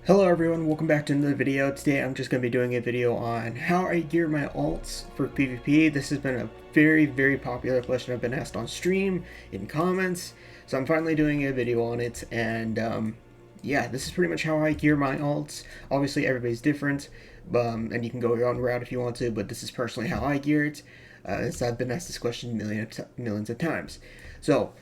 Hello everyone, welcome back to another video. Today I'm just going to be doing a video on how I gear my alts for PvP. This has been a very popular question I've been asked on stream, in comments, so I'm finally doing a video on it, and yeah, this is pretty much how I gear my alts. Obviously everybody's different, and you can go your own route if you want to, but this is personally how I gear it, as I've been asked this question millions of times. So,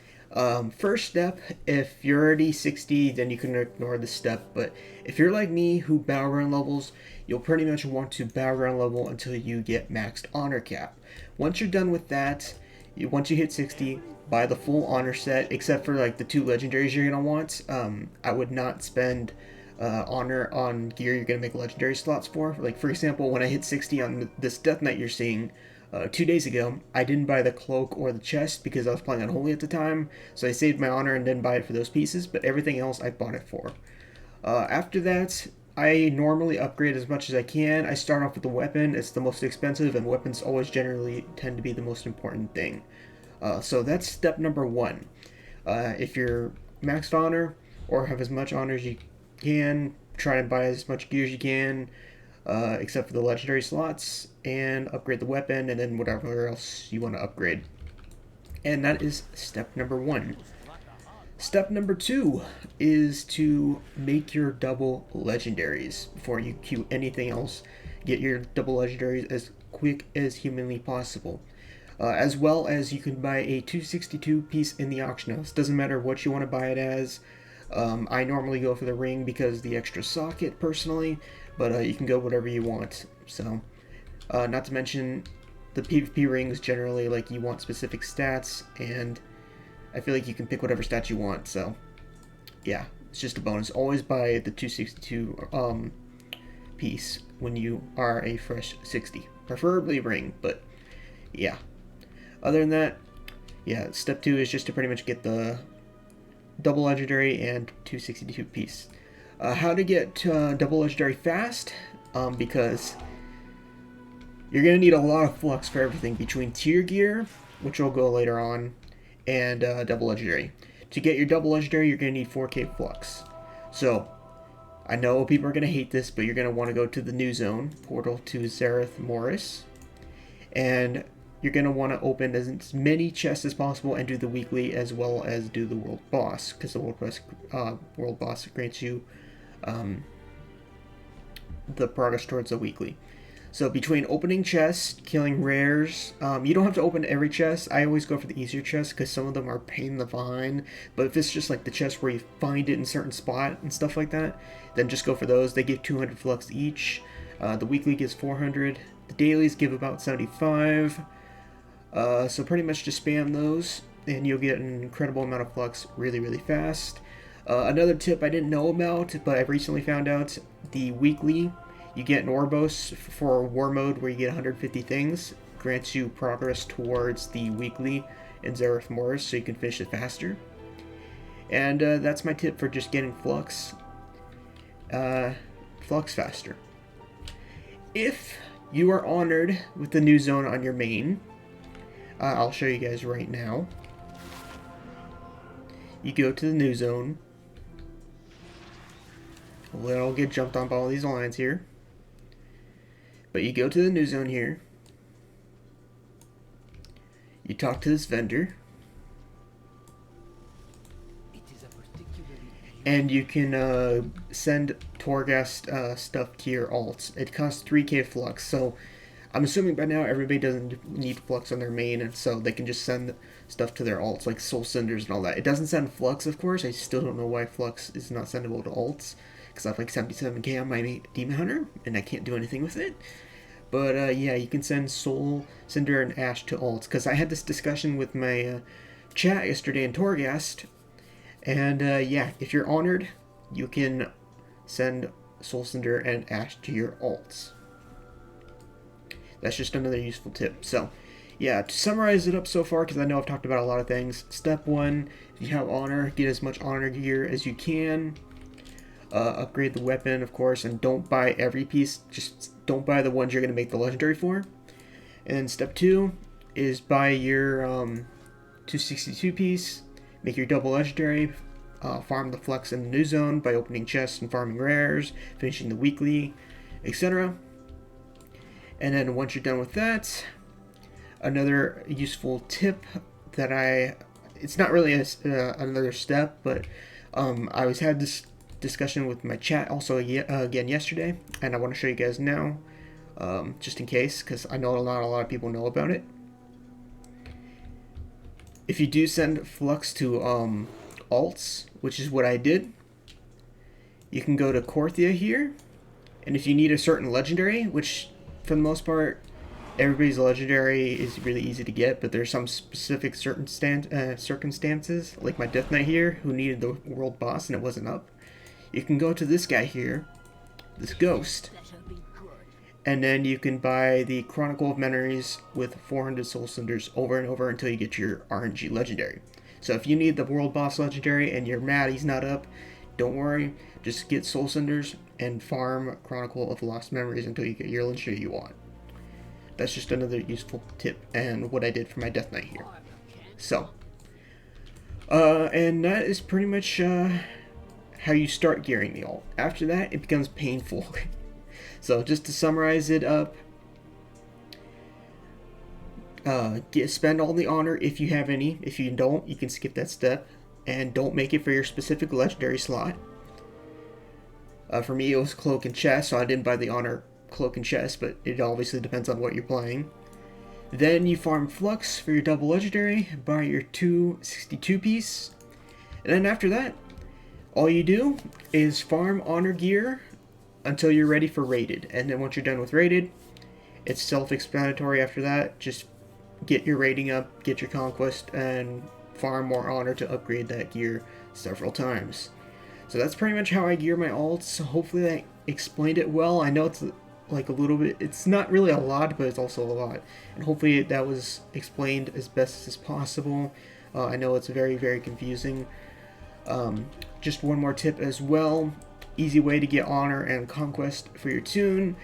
first step, if you're already 60, then you can ignore this step, but if you're like me who battleground levels, you'll pretty much want to battleground level until you get maxed honor cap. Once you're done with that, once you hit 60, buy the full honor set, except for like the 2 legendaries you're going to want. I would not spend honor on gear you're going to make legendary slots for. Like, for example, when I hit 60 on this Death Knight you're seeing, 2 days ago, I didn't buy the cloak or the chest because I was playing on Holy at the time, so I saved my honor and didn't buy it for those pieces, but everything else I bought it for. After that, I normally upgrade as much as I can. I start off with the weapon. It's the most expensive, and weapons always generally tend to be the most important thing. So that's step number 1. If you're maxed honor, or have as much honor as you can, try and buy as much gear as you can, except for the legendary slots, and upgrade the weapon, and then whatever else you want to upgrade. And that is step number 1. Step number 2 is to make your double legendaries before you queue anything else. Get your double legendaries as quick as humanly possible. As well as you can buy a 262 piece in the auction house. Doesn't matter what you want to buy it as. I normally go for the ring because the extra socket personally, but you can go whatever you want. So, not to mention the PvP rings generally, like, you want specific stats, and I feel like you can pick whatever stats you want, so yeah, it's just a bonus. Always buy the 262 piece when you are a fresh 60. Preferably ring, but yeah. Other than that, yeah, step 2 is just to pretty much get the double legendary and 262 piece. How to get double legendary fast, because you're going to need a lot of flux for everything between tier gear, which will go later on, and double legendary. To get your double legendary, you're going to need 4k flux. So, I know people are going to hate this, but you're going to want to go to the new zone, portal to Zareth Morris, and you're going to want to open as many chests as possible and do the weekly as well as do the world boss, because the world boss grants you the progress towards the weekly. So between opening chests, killing rares, you don't have to open every chest. I always go for the easier chests because some of them are pain in the behind. But if it's just like the chest where you find it in a certain spot and stuff like that, then just go for those. They give 200 flux each. The weekly gives 400. The dailies give about 75. So pretty much just spam those, and you'll get an incredible amount of flux really fast. Another tip I didn't know about, but I've recently found out, the weekly, you get an Orbos for war mode where you get 150 things, grants you progress towards the weekly in Zareth Morris so you can finish it faster. And that's my tip for just getting flux faster. If you are honored with the new zone on your main, I'll show you guys right now. You go to the new zone. I'll get jumped on by all these lines here. But you go to the new zone here. You talk to this vendor. And you can send Torghast stuff to your alts. It costs 3k flux, so I'm assuming by now everybody doesn't need flux on their main, and so they can just send stuff to their alts, like soul cinders and all that. It doesn't send flux, of course. I still don't know why flux is not sendable to alts, because I have like 77k on my Demon Hunter, and I can't do anything with it. But yeah, you can send soul, cinder, and ash to alts, because I had this discussion with my chat yesterday in Torghast, and yeah, if you're honored, you can send soul, cinder, and ash to your alts. That's just another useful tip. So, yeah, to summarize it up so far, because I know I've talked about a lot of things. Step 1, if you have honor, get as much honor gear as you can. Upgrade the weapon, of course, and don't buy every piece. Just don't buy the ones you're going to make the legendary for. And then step 2 is buy your 262 piece, make your double legendary, farm the flux in the new zone by opening chests and farming rares, finishing the weekly, etc. And then once you're done with that, another useful tip that it's not really another step, but I had this discussion with my chat also again yesterday, and I want to show you guys now, just in case, because I know not a lot of people know about it. If you do send flux to alts, which is what I did, you can go to Korthia here, and if you need a certain legendary, which for the most part everybody's legendary is really easy to get, but there's some specific circumstances, like my Death Knight here, who needed the world boss and it wasn't up. You can go to this guy here, this ghost, and then you can buy the Chronicle of Memories with 400 Soul Cinders over and over until you get your RNG legendary. So if you need the world boss legendary and you're mad he's not up, don't worry, just get Soul Cinders and farm Chronicle of Lost Memories until you get your legendary you want. That's just another useful tip and what I did for my Death Knight here. So, and that is pretty much how you start gearing the ult. After that, it becomes painful. So just to summarize it up, spend all the honor if you have any. If you don't, you can skip that step. And don't make it for your specific legendary slot. For me, it was Cloak and Chest, so I didn't buy the honor Cloak and Chest, but it obviously depends on what you're playing. Then you farm Flux for your double legendary, buy your 262 piece, and then after that, all you do is farm honor gear until you're ready for rated. And then once you're done with rated, it's self-explanatory after that. Just get your rating up, get your conquest, and farm more honor to upgrade that gear several times. So that's pretty much how I gear my alts. Hopefully that explained it well. I know it's like a little bit, it's not really a lot, but it's also a lot. And hopefully that was explained as best as possible. I know it's very, very confusing. Just one more tip as well. Easy way to get honor and conquest for your toon.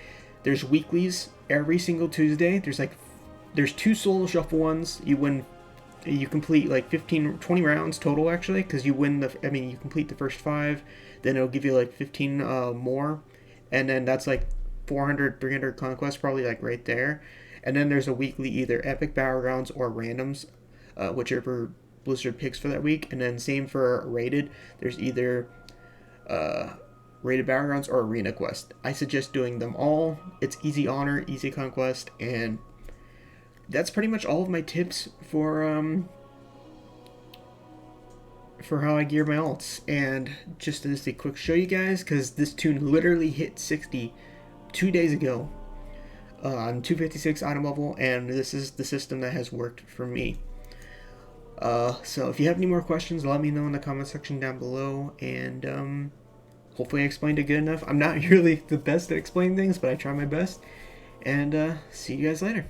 There's weeklies every single Tuesday. There's 2 solo shuffle ones. You complete like 20 rounds total actually, because you you complete the first 5, then it'll give you like 15 more, and then that's like 400, 300 conquests probably, like right there. And then there's a weekly either epic battlegrounds or randoms, whichever Blizzard picks for that week. And then same for rated, there's either rated battlegrounds or arena quest. I suggest doing them all. It's easy honor, easy conquest, and that's pretty much all of my tips for how I gear my alts. And just as a quick show you guys, because this toon literally hit 60 2 days ago on 256 item level, and this is the system that has worked for me. So if you have any more questions, let me know in the comment section down below, and hopefully I explained it good enough. I'm not really the best at explaining things, but I try my best, and see you guys later.